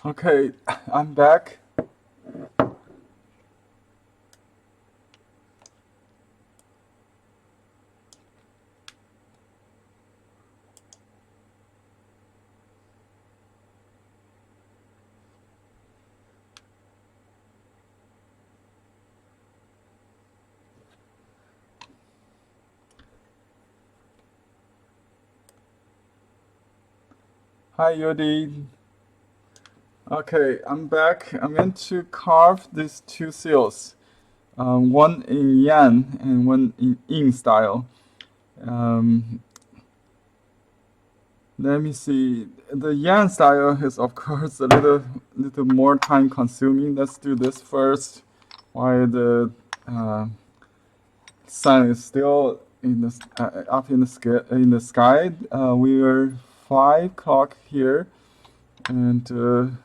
Okay, I'm back. Hi, Yodi. Okay, I'm back. I'm going to carve these two seals, one in yan and one in yin style. Um, Let me see. The yan style is of course a little more time consuming. Let's do this first, while the uh, sun is still in the up in the sky. We are 5 o'clock here, and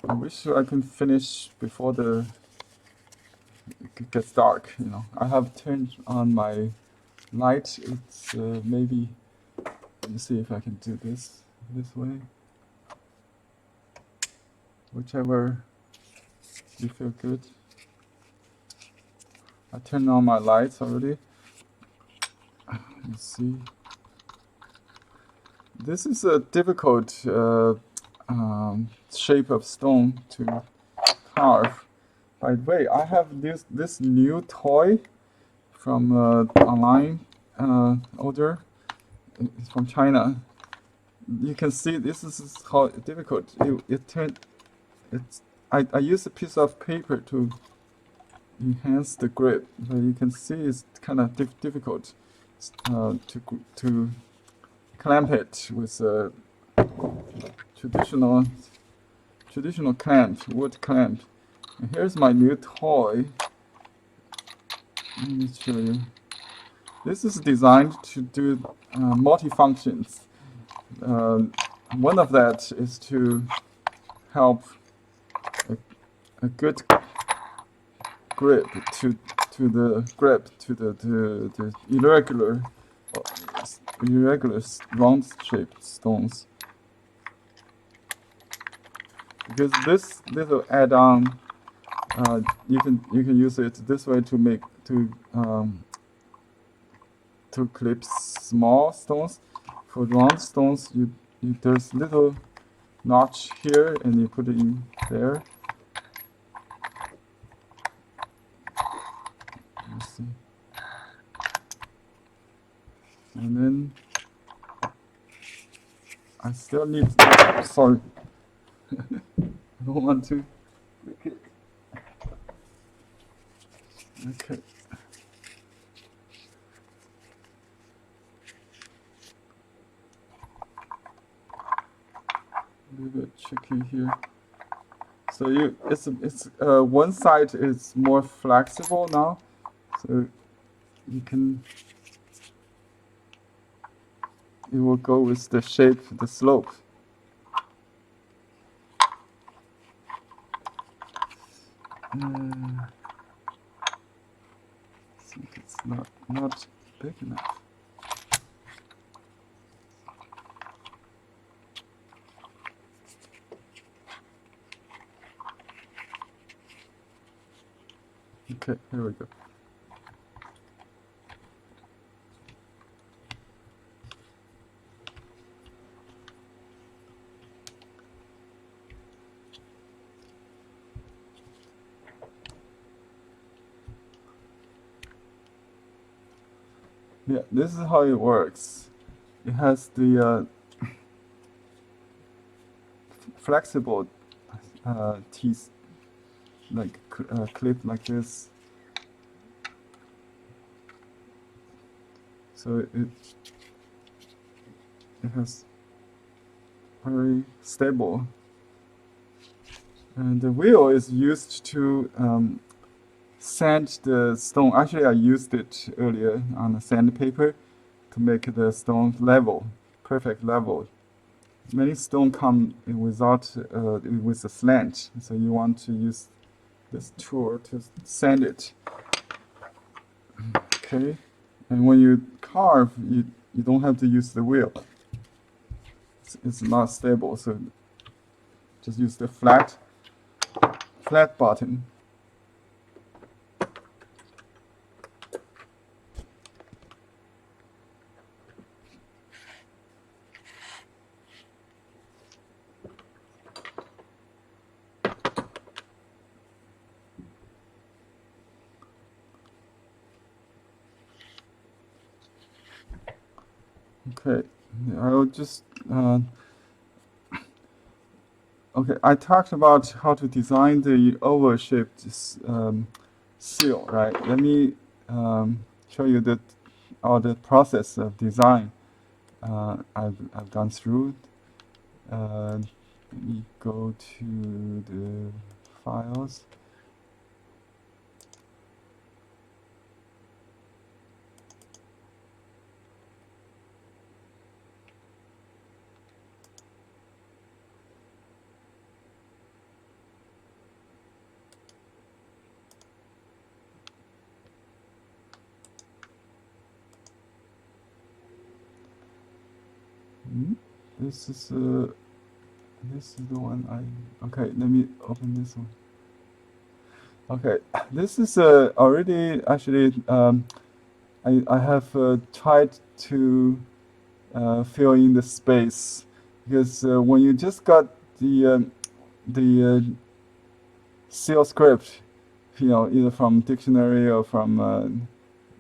I wish I can finish before it gets dark. I have turned on my light. It's maybe. Let me see if I can do this way. Whichever you feel good. I turned on my lights already. Let's see. This is a difficult shape of stone to carve. By the way, I have this new toy from online order. It's from China. You can see this is how difficult it turned. I use a piece of paper to enhance the grip, but you can see it's kind of difficult to clamp it with a traditional clamp, wood clamp. And here's my new toy. Let me show you. This is designed to do multi-functions. One of that is to help a good grip to the irregular round-shaped stones. Because this little add-on, you can use it this way to clip small stones. For round stones, there's little notch here, and you put it in there. Let's see. And then I still need. Sorry, I don't want to. Okay. A little bit tricky here. So it's one side is more flexible now, so you can. It will go with the shape, the slope. I think it's not big enough. Okay, here we go. Yeah, this is how it works. It has the flexible teeth, like clip like this. So it has very stable. And the wheel is used to sand the stone. Actually, I used it earlier on the sandpaper to make the stone level, perfect level. Many stone come without with a slant, so you want to use this tool to sand it. Okay, and when you carve, you don't have to use the wheel. It's not stable, so Just use the flat button. Okay, I'll just okay. I talked about how to design the oval-shaped seal, right? Let me show you all the process of design I've gone through. Let me go to the files. This is the one okay, let me open this one. Okay, this is already actually I have tried to fill in the space because when you just got the seal script, either from dictionary or from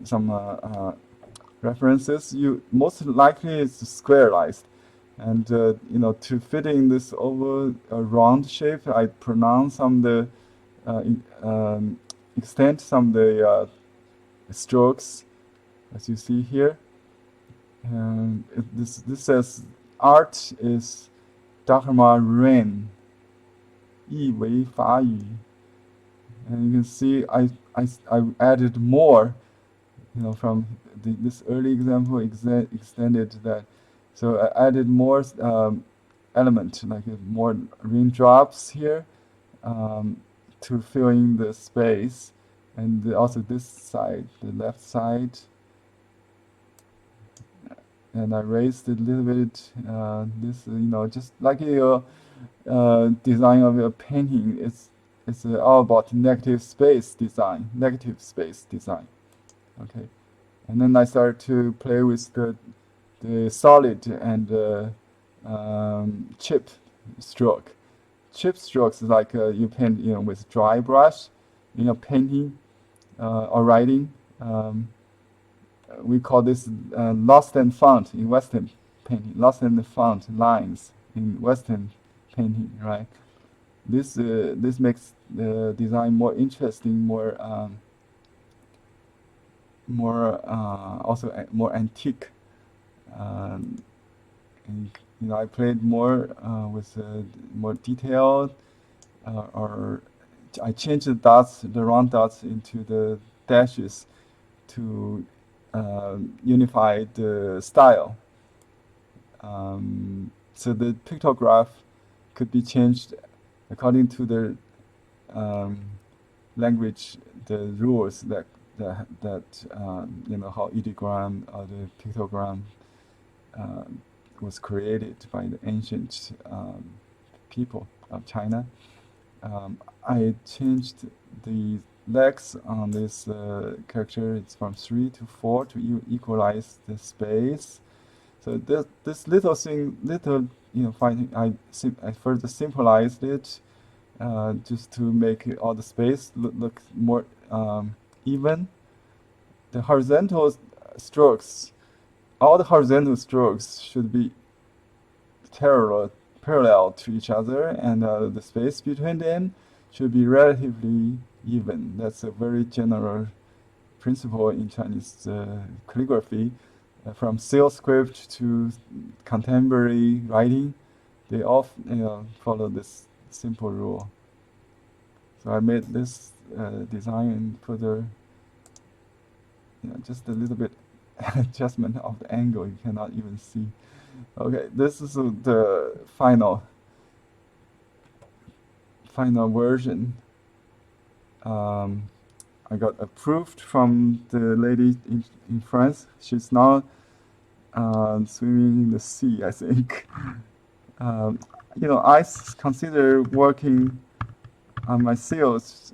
some references, you most likely it's squareized. And to fit in this over a round shape, I pronounce some of the extend some of the strokes, as you see here. And this says art is Dharma Rain, 意为法语. And you can see I added more, from this early example extended that. So I added more element, like more raindrops here, to fill in the space, and also this side, the left side. And I raised it a little bit. This, just like your design of your painting, it's all about negative space design. Okay, and then I started to play with the solid and chip stroke. Chip strokes is like you paint with dry brush, painting or writing. We call this lost and found in Western painting. Lost and found lines in Western painting, right? This makes the design more interesting, more also more antique. And I played more with more detail, or I changed the round dots into the dashes to unify the style. So the pictograph could be changed according to the language, the rules that how ideogram or the pictogram was created by the ancient people of China. I changed the legs on this character. It's from 3 to 4 to equalize the space. So this little thing, finding I further simplified it just to make all the space look more even. The horizontal strokes, all the horizontal strokes should be parallel to each other, and the space between them should be relatively even. That's a very general principle in Chinese calligraphy. From seal script to contemporary writing, they all follow this simple rule. So I made this design and further, just a little bit adjustment of the angle. You cannot even see. Okay, this is the final version. I got approved from the lady in France. She's now swimming in the sea, I think. I consider working on my seals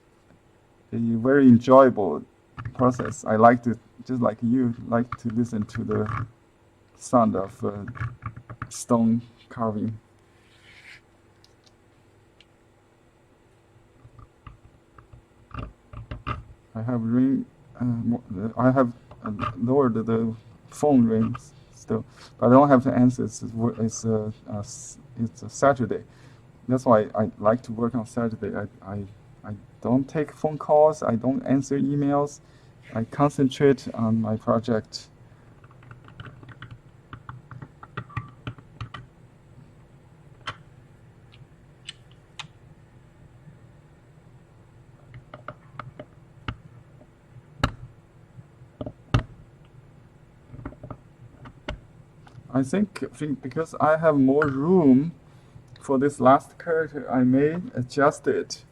a very enjoyable process. I like to, just like you, like to listen to the sound of stone carving. I have ring. I have lowered the phone rings still, but I don't have to answer. It's a Saturday. That's why I like to work on Saturday. I don't take phone calls. I don't answer emails. I concentrate on my project. I think because I have more room for this last character, I may adjust it.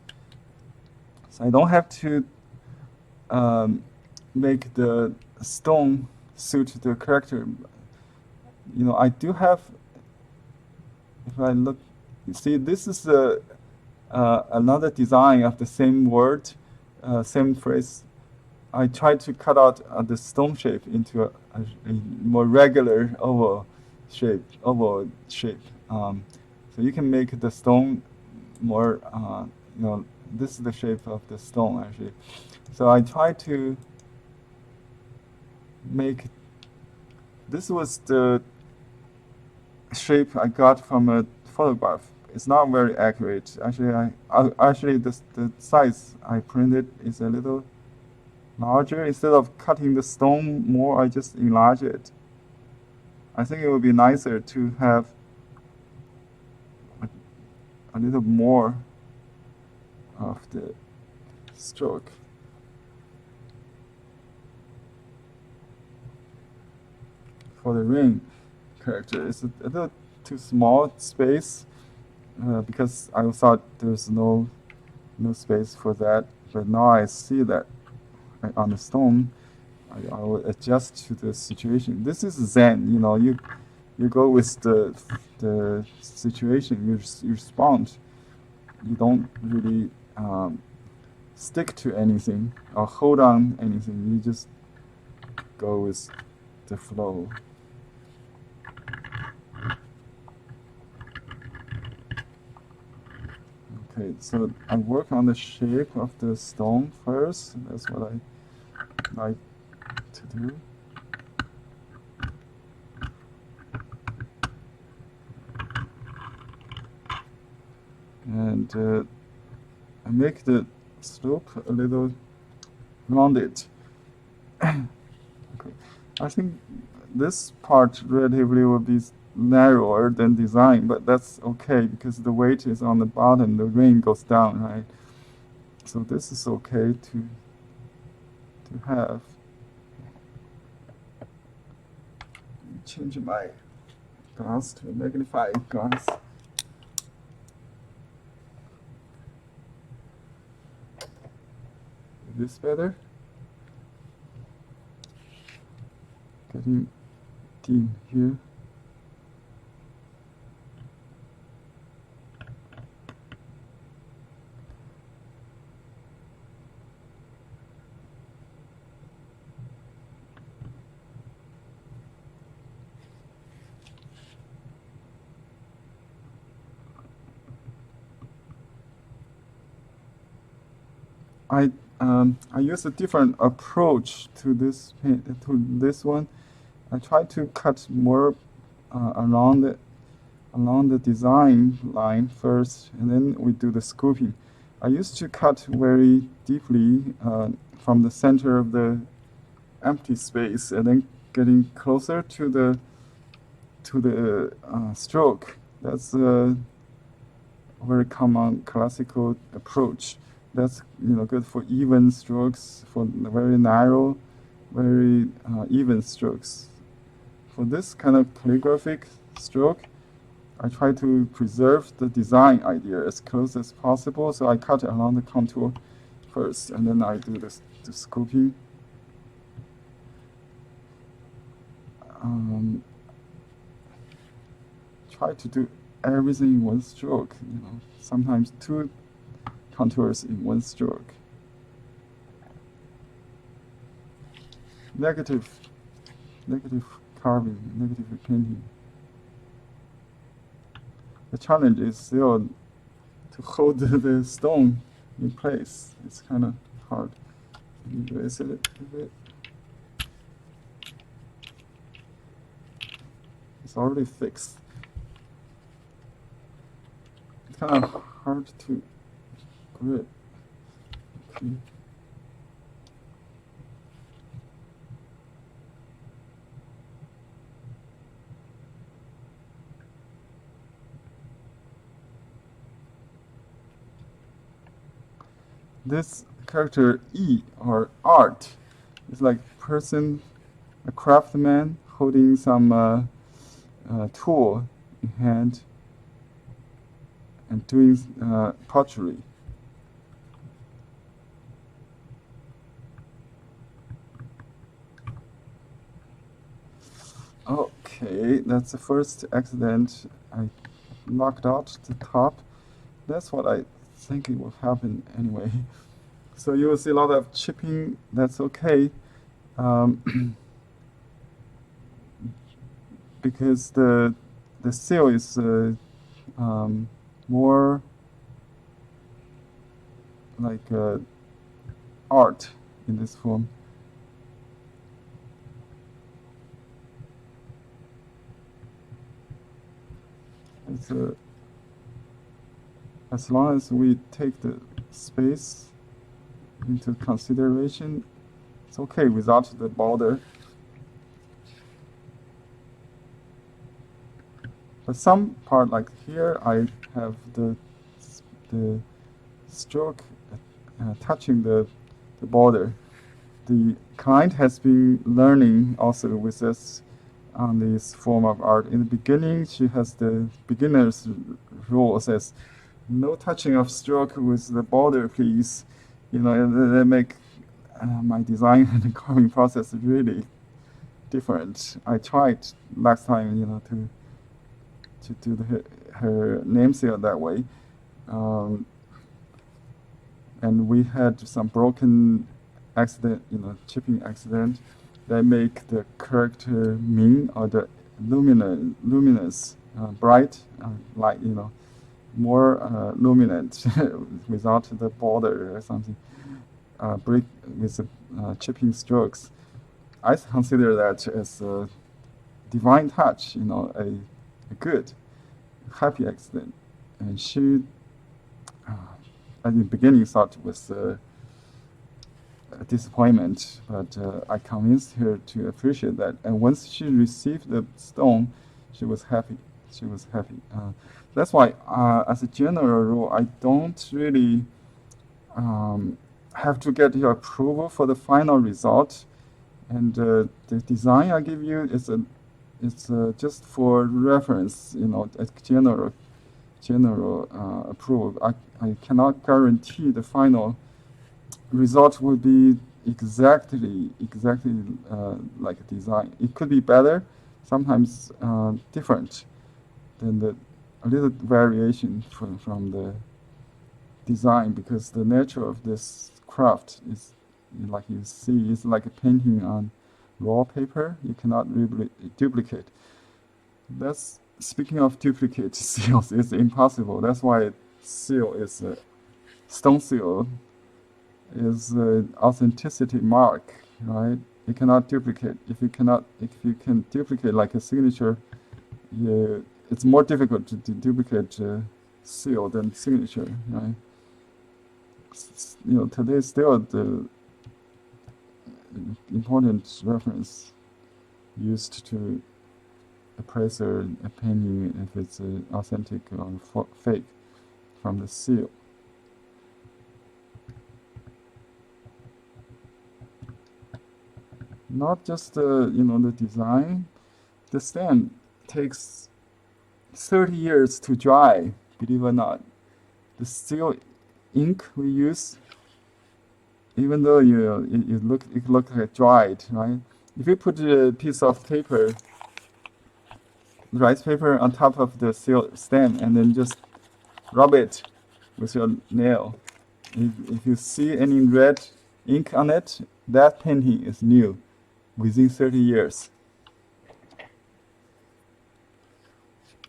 So I don't have to make the stone suit the character. I do have. If I look, you see, this is another design of the same word, same phrase. I tried to cut out the stone shape into a more regular oval shape. So you can make the stone more, this is the shape of the stone actually. So I tried to make, this was the shape I got from a photograph. It's not very accurate. Actually, actually the size I printed is a little larger. Instead of cutting the stone more, I just enlarge it. I think it would be nicer to have a little more of the stroke. For the ring character, it's a little too small space because I thought there's no space for that. But now I see that on the stone, I will adjust to the situation. This is Zen, you go with the situation. You respond. You don't really stick to anything or hold on anything. You just go with the flow. Okay, so I work on the shape of the stone first. That's what I like to do. And I make the slope a little rounded. Okay. I think this part relatively will be narrower than design, but that's okay because the weight is on the bottom, the ring goes down, right? So this is okay to have. Change my glass to a magnified glass. Is this better? Getting dim here. I use a different approach to this one. I try to cut more along the design line first, and then we do the scooping. I used to cut very deeply from the center of the empty space, and then getting closer to the stroke. That's a very common classical approach. That's good for even strokes, for very narrow, very even strokes. For this kind of calligraphic stroke, I try to preserve the design idea as close as possible. So I cut along the contour first, and then I do the scooping. Try to do everything in one stroke. Sometimes two contours in one stroke. Negative carving, negative painting. The challenge is still to hold the stone in place. It's kind of hard. Erase it a bit. It's already fixed. It's kind of hard to grip. Okay. This character E, or art, is like person, a craftsman holding some tool in hand and doing pottery. Okay, that's the first accident. I knocked out the top. That's what I think it will happen anyway. So you will see a lot of chipping. That's okay, because the seal is more like art in this form. It's as long as we take the space into consideration, it's okay without the border. But some part, like here, I have the stroke touching the border. The client has been learning also with us on this form of art. In the beginning, she has the beginner's rule, says no touching of stroke with the border, please. They make my design and carving process really different. I tried last time, to do her name seal that way, and we had some broken accident, chipping accident, that make the character Ming, or the luminous, bright, light, more luminant without the border or something, break with the chipping strokes. I consider that as a divine touch, a good, happy accident. And she, at the beginning, thought it was a disappointment, but I convinced her to appreciate that. And once she received the stone, she was happy. That's why, as a general rule, I don't really have to get your approval for the final result. And the design I give you is just for reference, a general approval. I cannot guarantee the final result will be exactly like a design. It could be better, sometimes different, than a little variation from the design, because the nature of this craft is, like you see, is like a painting on raw paper. You cannot duplicate. That's speaking of duplicate seals. It's impossible. That's why seal is stone seal is authenticity mark, right? You cannot duplicate. If you can duplicate like a signature, it's more difficult to duplicate seal than signature, right? Today still the important reference used to appraise a painting if it's authentic or fake from the seal. Not just the design. The stamp takes 30 years to dry, believe it or not. The seal ink we use, even though it look like dried, right? If you put a piece of paper rice paper on top of the stem and then just rub it with your nail. If you see any red ink on it, that painting is new, within 30 years.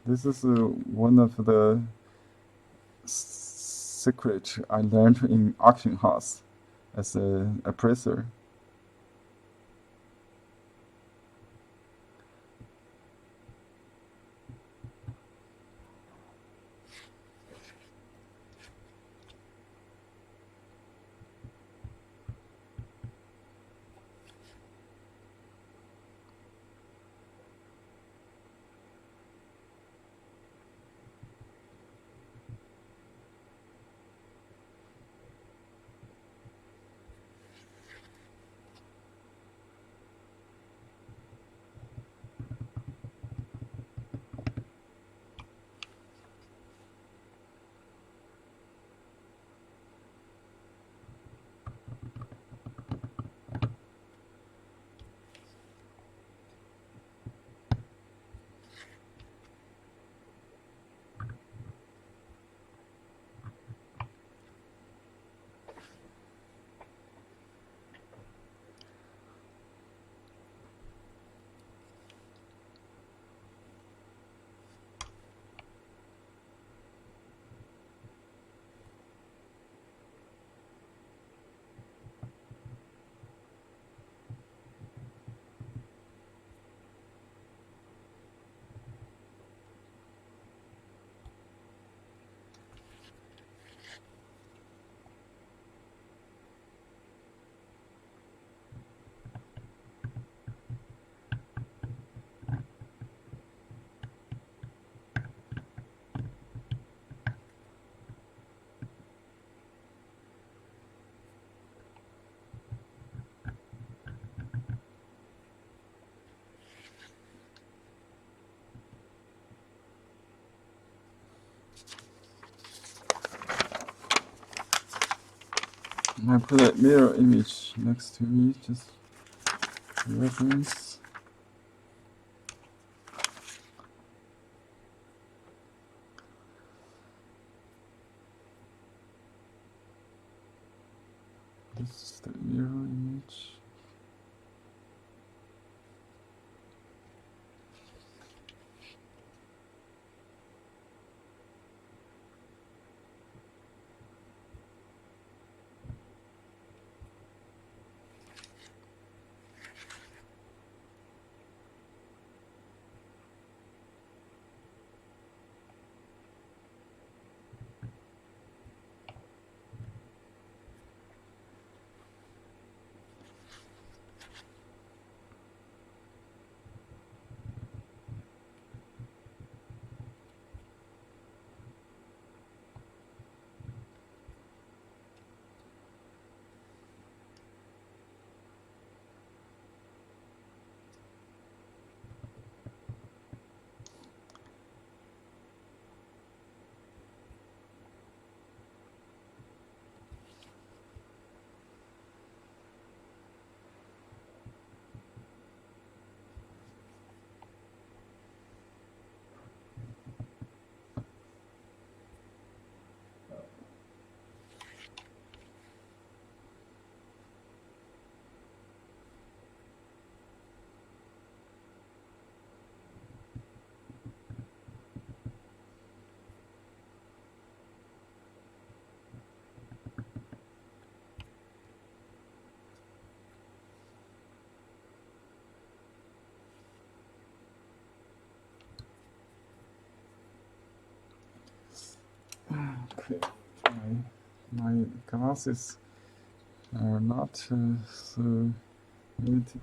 This is one of the secrets I learned in auction house as a appraiser. I put a mirror image next to me, just for reference. This is the mirror image. Okay, my glasses are not so limited.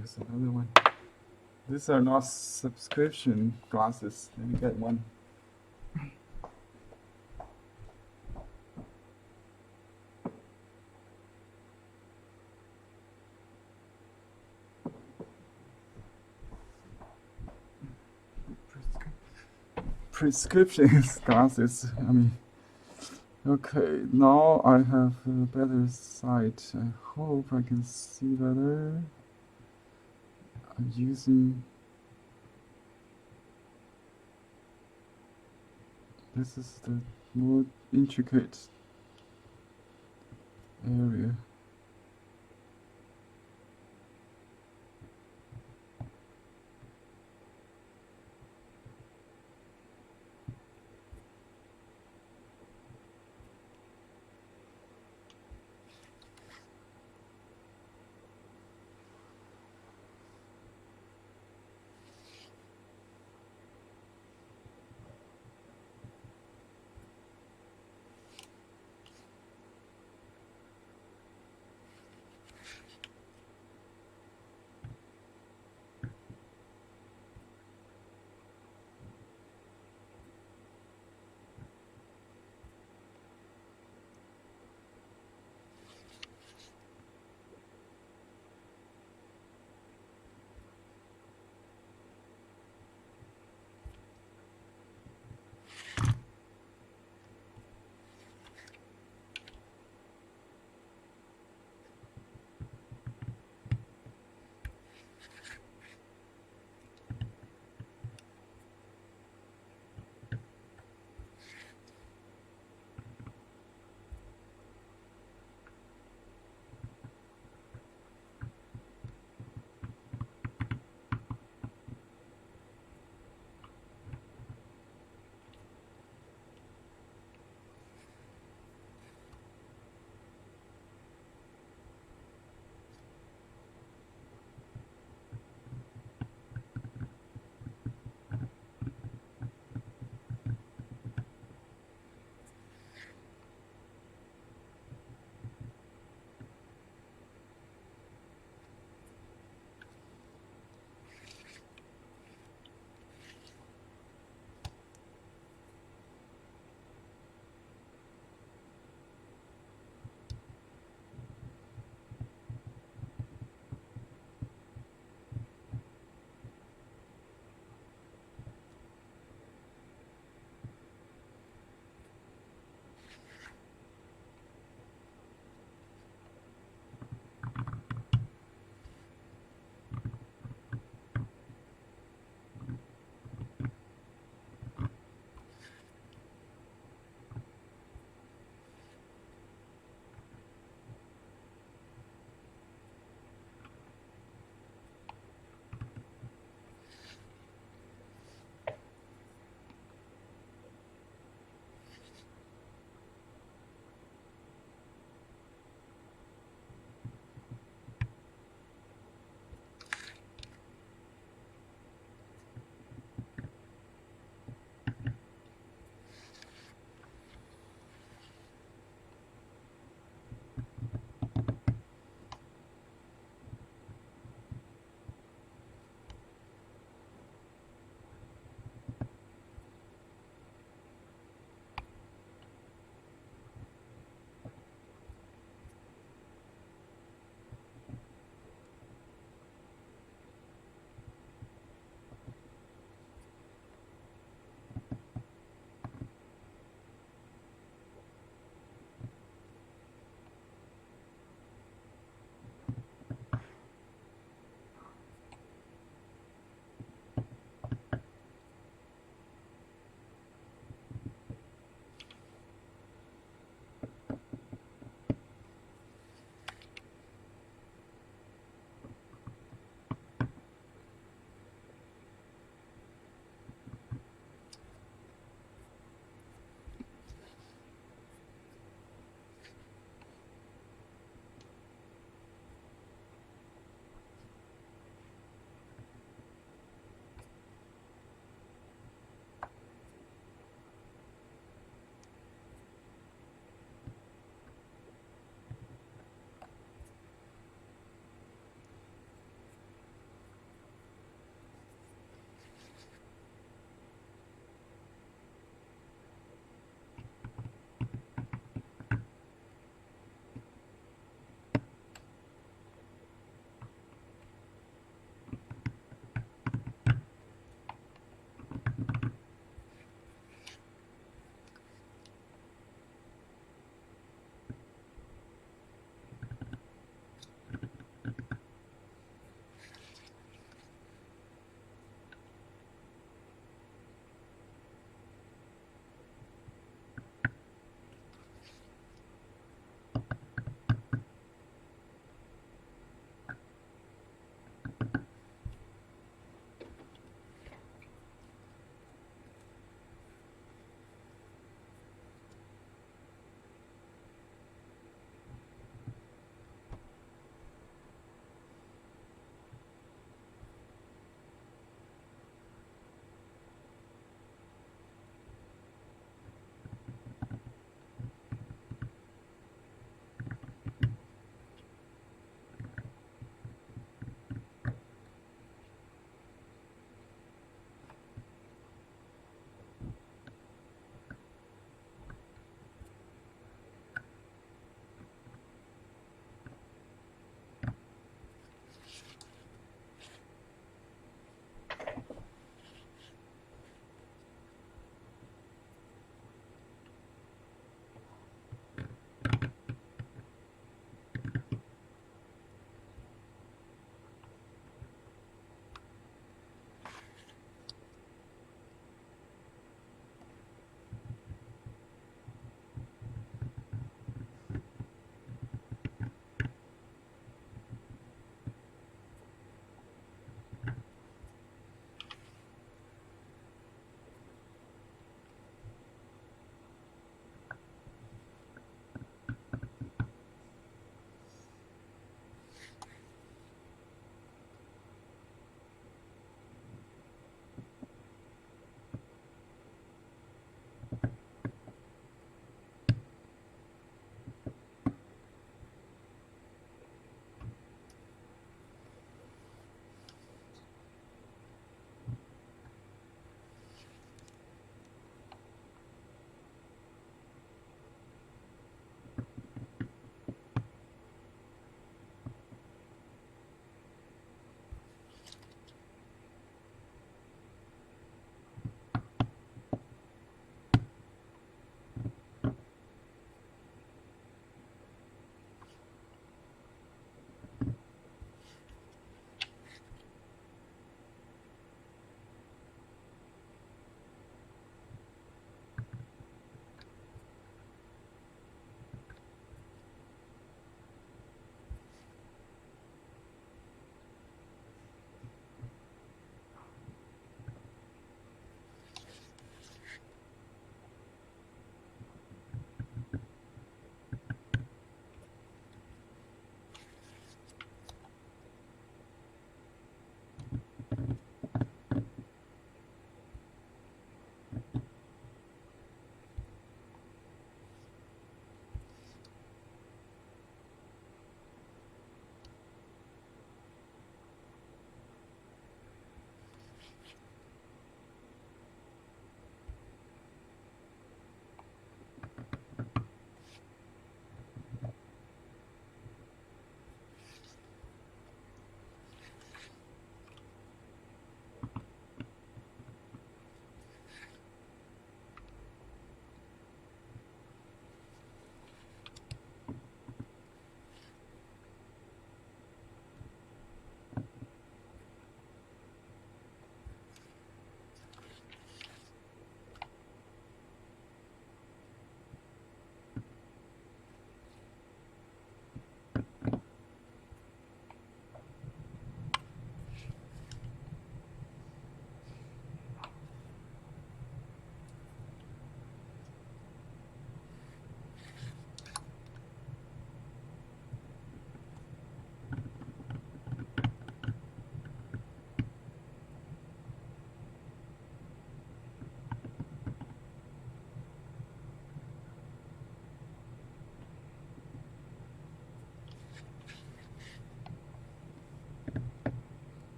Use another one. These are not subscription glasses. Let me get one. Prescription glasses. I mean, okay. Now I have a better sight. I hope I can see better. I'm using This is the more intricate area.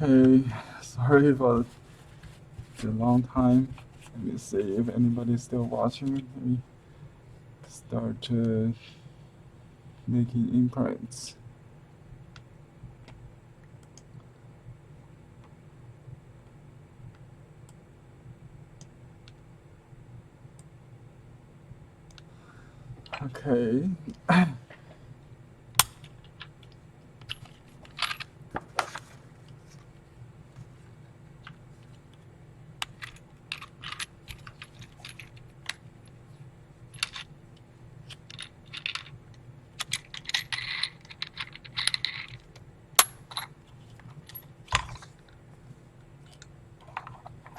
Okay, sorry for the long time. Let me see if anybody's still watching. Let me start making imprints. Okay.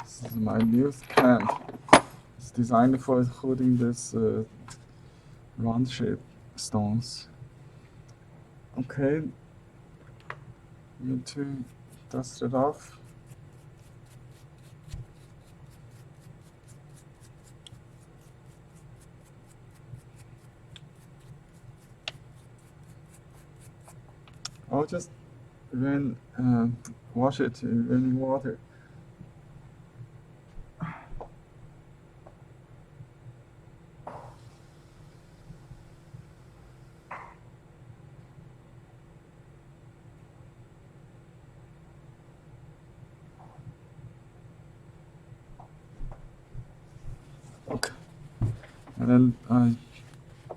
This is my new stand. It's designed for holding this round shape stones. Okay, need to dust it off. I'll just wash it in running water. Okay, and then I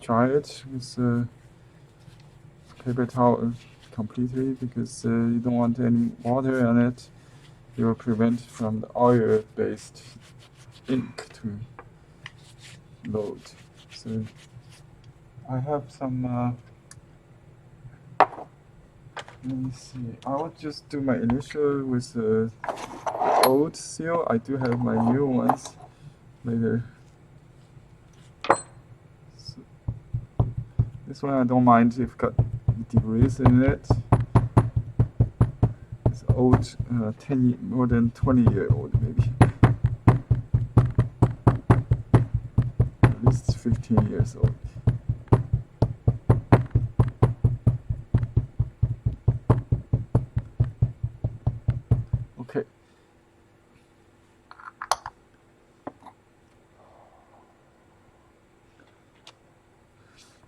dry it with paper towel completely because you don't want any water on it. It will prevent from the oil-based ink to load. So I have some. Let me see. I will just do my initial with the old seal. I do have my new ones later. So this one I don't mind if got debris in it. It's old, more than 20-year-old maybe. At least 15 years old. Okay.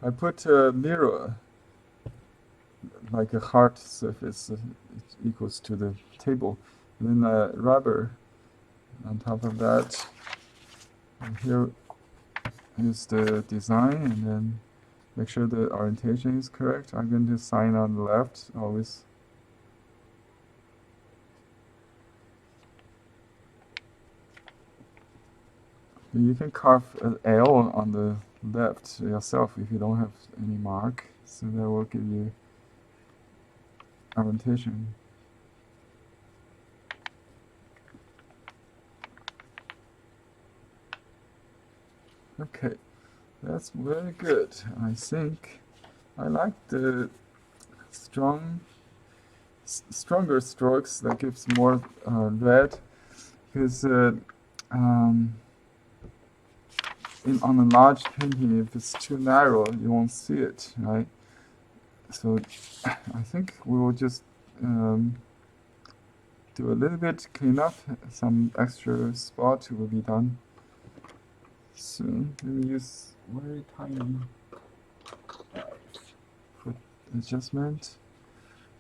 I put a mirror, like a hard surface, it equals to the table, and then rubber on top of that. And here is the design, and then make sure the orientation is correct. I'm going to sign on the left always. You can carve an L on the left yourself if you don't have any mark, so that will give you orientation. Okay, that's very good. I think I like the stronger strokes that gives more red, because on a large painting, if it's too narrow, you won't see it, right? So I think we will just do a little bit cleanup. Some extra spot will be done soon. Let me use very tiny foot adjustment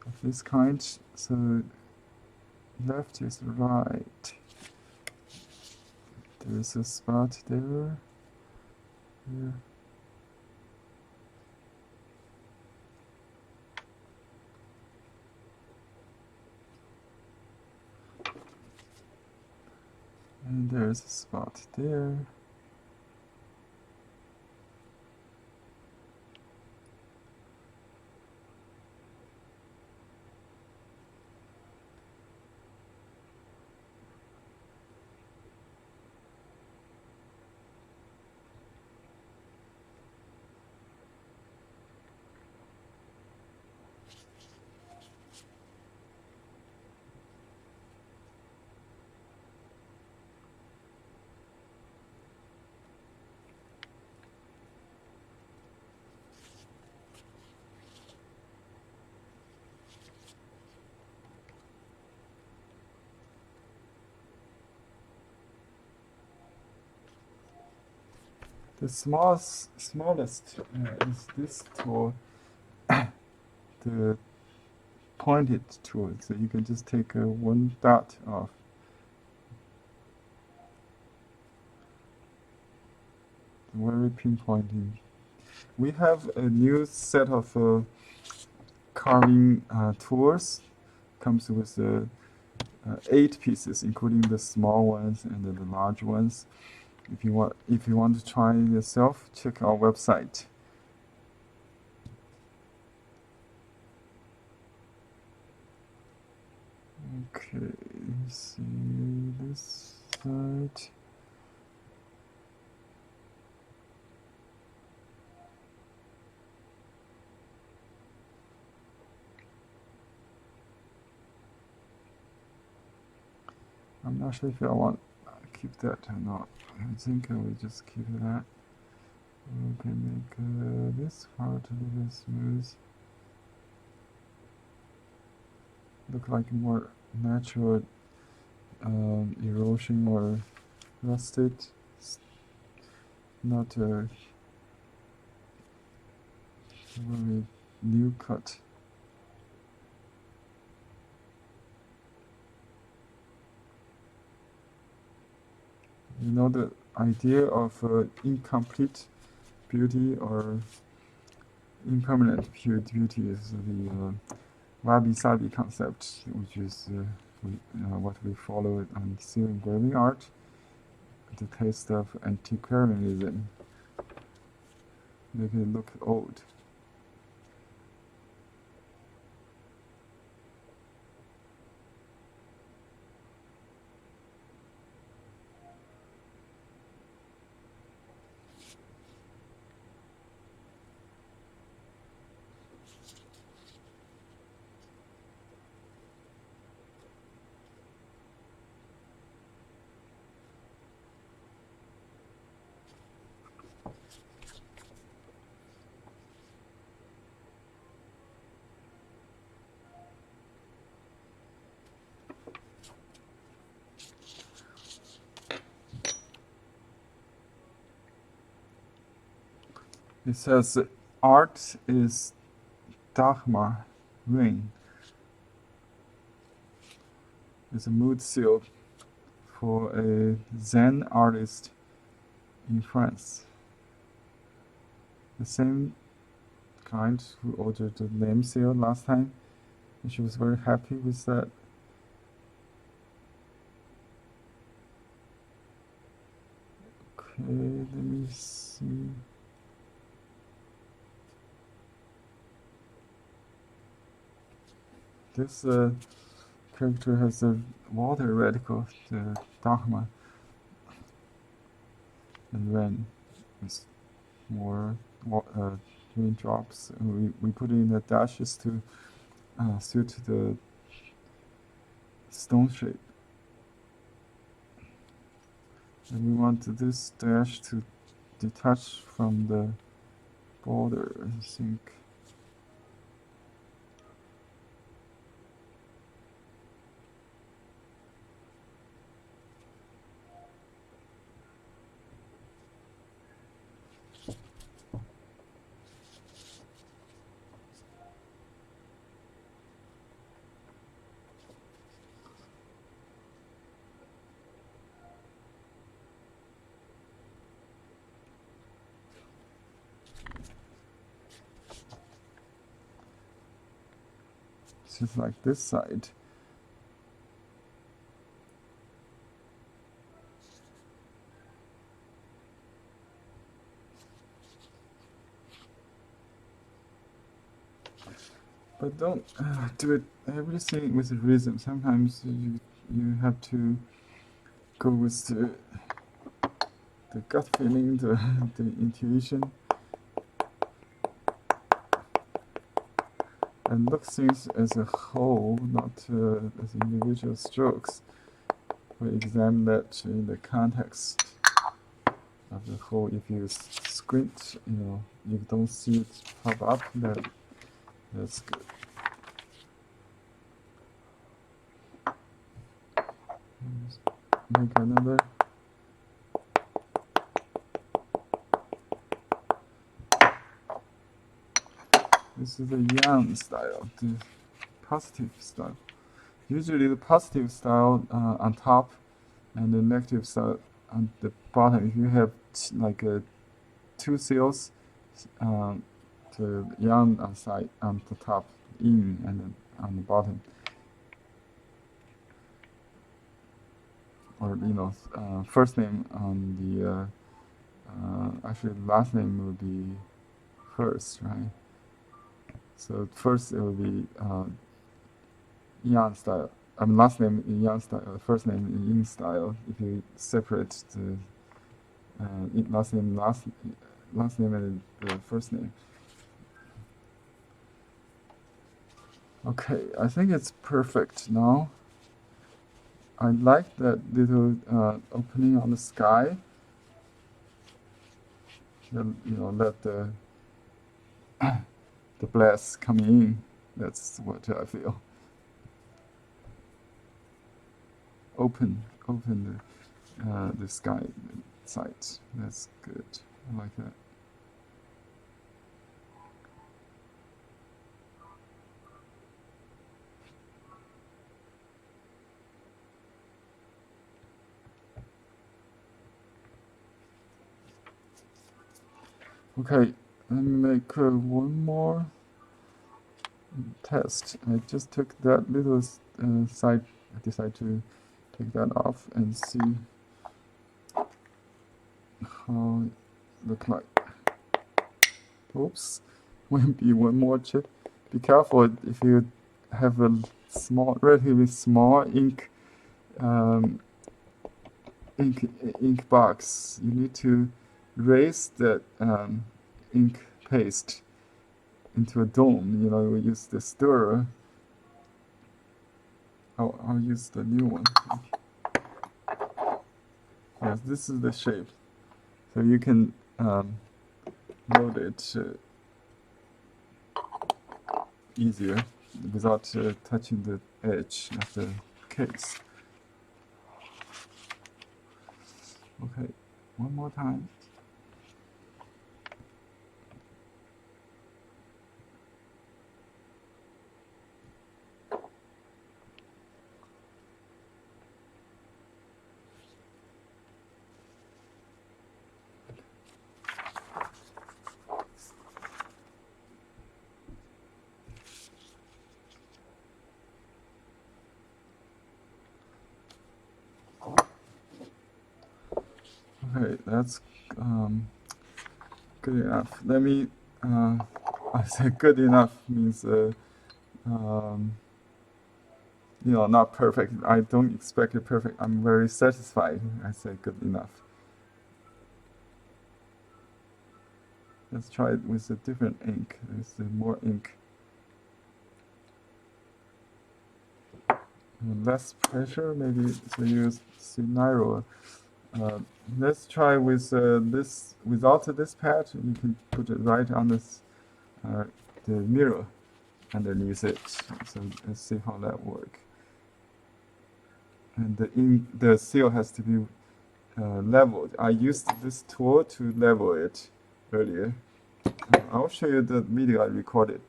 of this kind. So left is right. There is a spot there. Here. And there's a spot there. The smallest is this tool, the pointed tool. So you can just take one dot off. Very pinpointing. We have a new set of carving tools. Comes with 8 pieces, including the small ones and the large ones. If you want to try it yourself, check our website. Okay, see this side. I'm not sure if I want to keep that or not. I think I will just keep that. We can make this part a little smooth. Look like more natural erosion or rusted. Not a very new cut. You know, the idea of incomplete beauty or impermanent beauty is the wabi-sabi concept, which is what we follow on seal engraving art, the taste of antiquarianism, make it look old. It says art is Dharma, rain. It's a mood seal for a Zen artist in France. The same client who ordered the name seal last time, and she was very happy with that. Okay, let me see. This character has a water radical, the Dharma, and rain is more raindrops. We put in the dashes to suit the stone shape. And we want this dash to detach from the border, I think. Just like this side. But don't do it everything with rhythm. Sometimes you have to go with the gut feeling, the intuition, and look things as a whole, not as individual strokes. We examine that in the context of the whole. If you squint, you don't see it pop up, that's good. Make another. This is the yang style, the positive style. Usually the positive style on top and the negative style on the bottom. If you have like two seals, the yang on side on the top, in, and then on the bottom. Or first name on the actually last name will be first, right? So first it will be yang style. I mean last name in yang style, first name in yin style. If you separate the last name and the first name. Okay, I think it's perfect now. I like that little opening on the sky. Let the the blast come in. That's what I feel. Open the sky sight. That's good. I like that. Okay, let me make one more test. I just took that little side. I decided to take that off and see how it look like. Oops, maybe one more chip. Be careful if you have a relatively small ink box. You need to raise the ink paste into a dome. We use the stirrer. I'll use the new one. Yes, this is the shape. So you can load it easier without touching the edge of the case. Okay, one more time. Okay, that's good enough. Let me, I said good enough means, not perfect. I don't expect it perfect. I'm very satisfied. I say good enough. Let's try it with a different ink. There's more ink. Less pressure, maybe, so use scenario. Let's try with this without this pad. You can put it right on this the mirror underneath it. So let's see how that works. And the seal has to be leveled. I used this tool to level it earlier. I'll show you the video I recorded.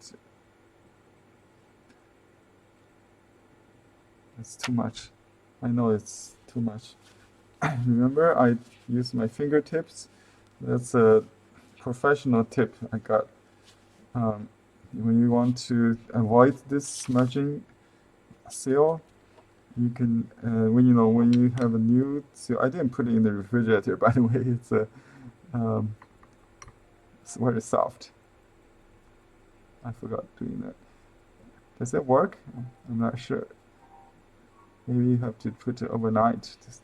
It's too much. I know it's too much. Remember, I use my fingertips. That's a professional tip I got. When you want to avoid this smudging seal, you can when you have a new seal. I didn't put it in the refrigerator, by the way. It's very soft. I forgot doing that. Does that work? I'm not sure. Maybe you have to put it overnight just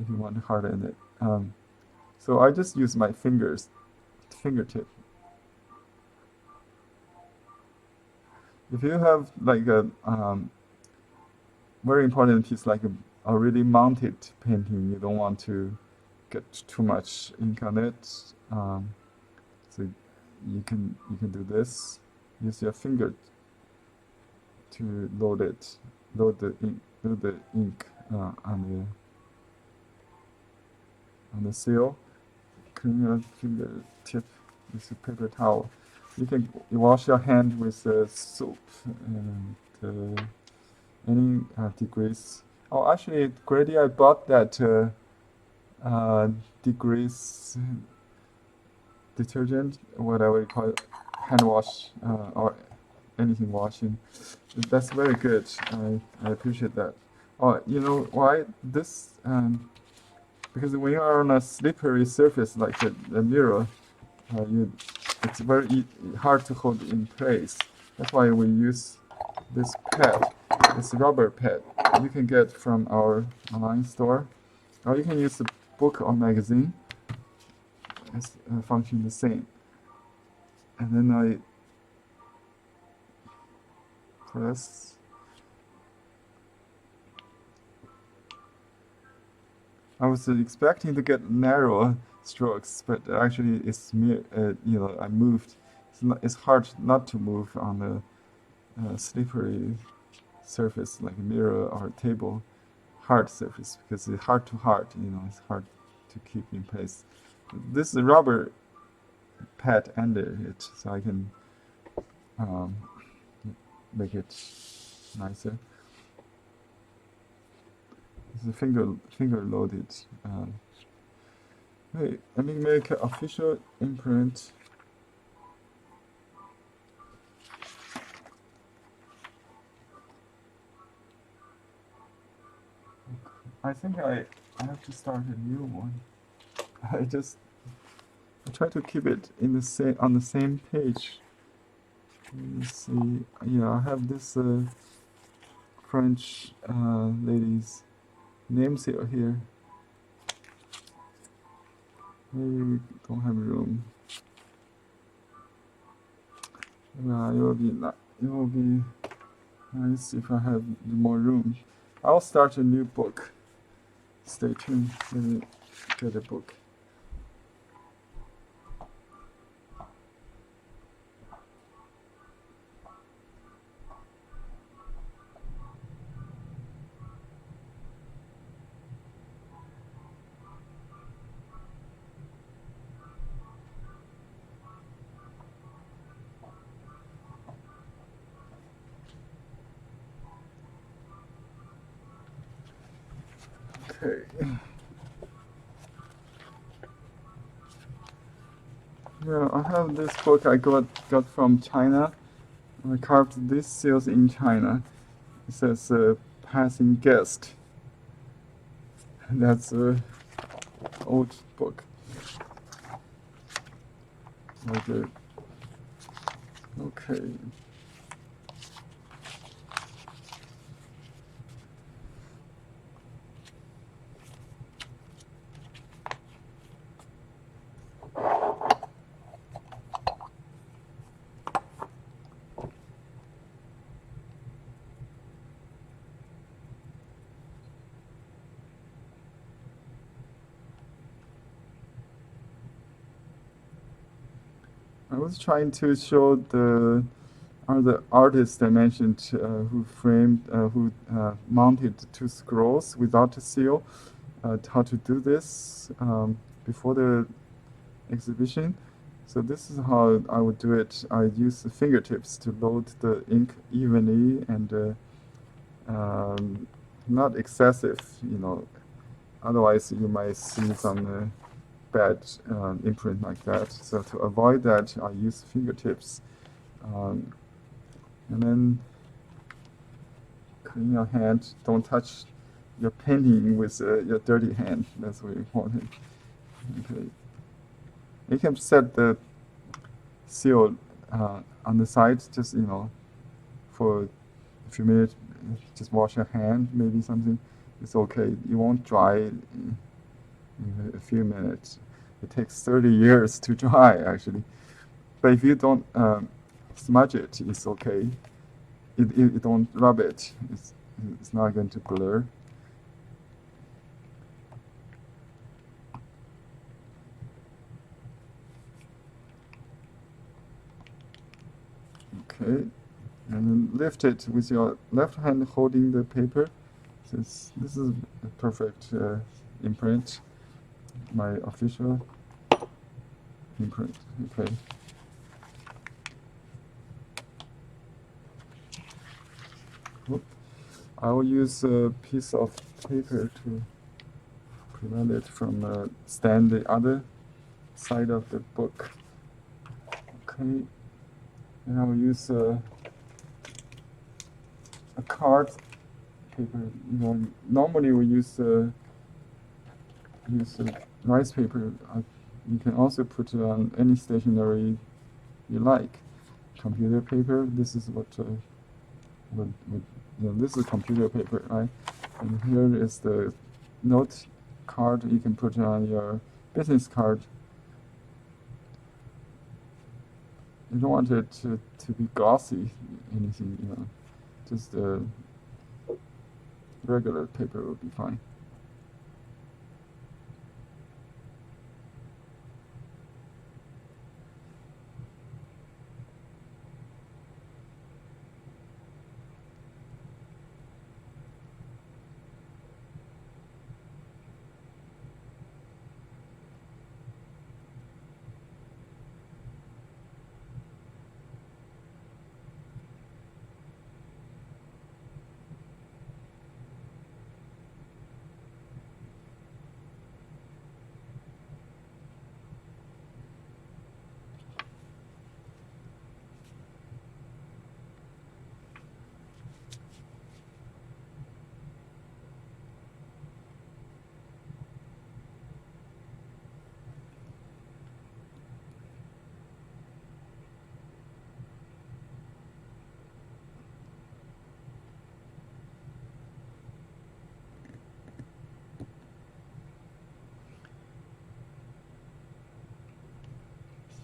if you want to harden it. So I just use my fingertip. If you have like a very important piece like a already mounted painting, you don't want to get too much ink on it. So you can do this. Use your finger to load the ink on the seal. Clean your fingertip with a paper towel. You can wash your hand with soap and any degrease. Oh, actually, Grady, I bought that degrease detergent, whatever you call it, hand wash or anything washing. That's very good. I appreciate that. Oh, you know why? Because when you are on a slippery surface like a mirror, you it's very hard to hold in place. That's why we use this pad, this rubber pad. You can get from our online store, or you can use a book or magazine. It's function the same. And then I press. I was expecting to get narrow strokes, but actually I moved. It's hard not to move on a slippery surface like a mirror or a table, hard surface, because it's hard to hard. It's hard to keep in place. This is rubber pad under it, so I can make it nicer. It's a finger loaded. Wait, let me make an official imprint. I think I have to start a new one. I try to keep it on the same page. Let me see. Yeah, I have this French lady's name seal here. Maybe we don't have room. Yeah, it will be nice if I have more room. I'll start a new book. Stay tuned. Let me get a book. Okay. Yeah, I have this book I got from China. I carved these seals in China. It says passing guest. That's an old book. Okay. Okay. I was trying to show the other artists I mentioned who mounted two scrolls without a seal, how to do this before the exhibition. So this is how I would do it. I use the fingertips to load the ink evenly and not excessive, Otherwise, you might see some bad imprint like that. So to avoid that, I use fingertips. And then clean your hand. Don't touch your painting with your dirty hand. That's very important. Okay. You can set the seal on the side, just for a few minutes. Just wash your hand, maybe something. It's okay. You won't dry in a few minutes. It takes 30 years to dry, actually. But if you don't smudge it, it's okay. You don't rub it. It's not going to blur. Okay. And then lift it with your left hand holding the paper. This is a perfect imprint. My official imprint. Okay. I will use a piece of paper to prevent it from stand the other side of the book. Okay, and I will use a card paper. Normally we use rice paper. You can also put it on any stationery you like. Computer paper. This is what this is computer paper, right? And here is the note card. You can put it on your business card. You don't want it to be glossy, anything, just regular paper would be fine.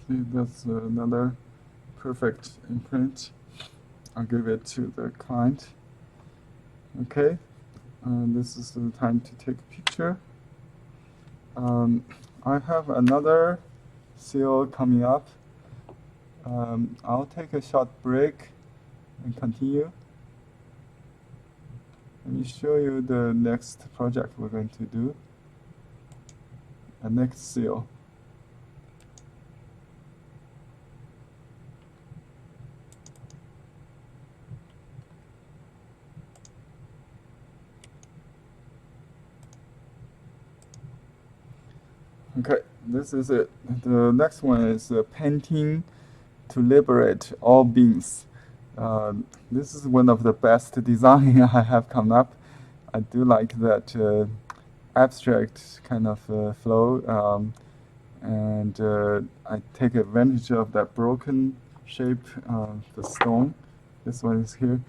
See, that's another perfect imprint. I'll give it to the client. Okay, this is the time to take a picture. I have another seal coming up. I'll take a short break and continue. Let me show you the next project we're going to do. The next seal. Okay, this is it. The next one is painting to liberate all beings. This is one of the best design I have come up. I do like that abstract kind of flow, and I take advantage of that broken shape of the stone. This one is here.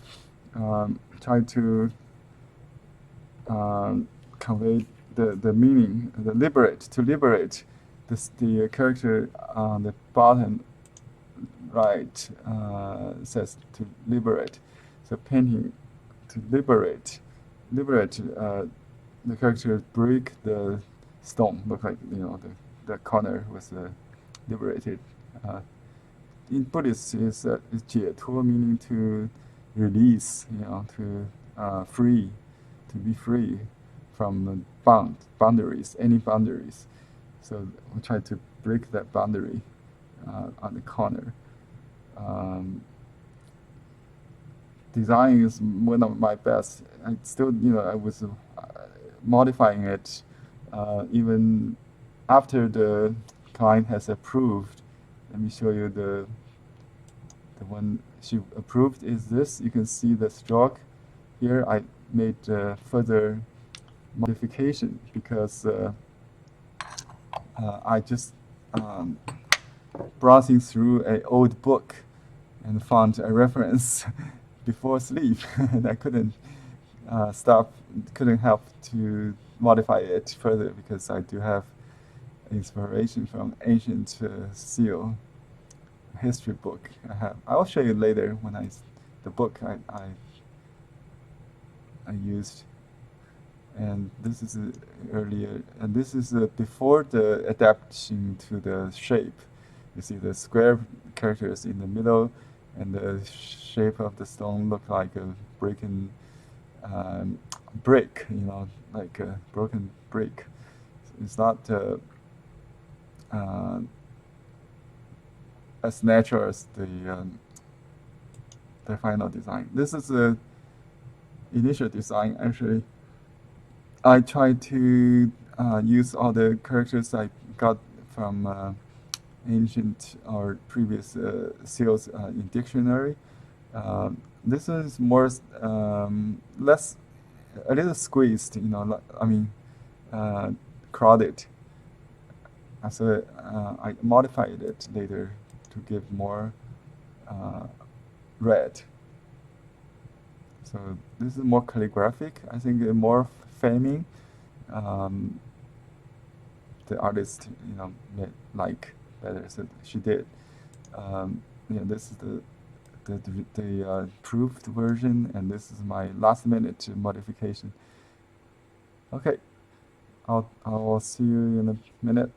Try to convey the meaning, to liberate the character on the bottom right says to liberate. So painting to liberate the character break the stone. Look like the corner was liberated. In Buddhist is 解脱, meaning to release, to free, to be free from boundaries, any boundaries. So we try to break that boundary on the corner. Design is one of my best. I still, I was modifying it even after the client has approved. Let me show you the one she approved is this. You can see the stroke here. I made further modification because I just browsing through an old book and found a reference before sleep, and I couldn't couldn't help to modify it further because I do have inspiration from ancient seal history book I have. I'll show you later when the book I used. And this is earlier, and this is before the adaptation to the shape. You see the square characters in the middle, and the shape of the stone look like a broken brick, like a broken brick. It's not as natural as the final design. This is initial design, actually, I tried to use all the characters I got from ancient or previous seals in dictionary. This one is more less a little squeezed, I mean, uh, crowded. So I modified it later to give more uh, red. So this is more calligraphic. I think more faming. Um, the artist, like better. So she did. This is the proved version, and this is my last minute modification. Okay, I'll see you in a minute.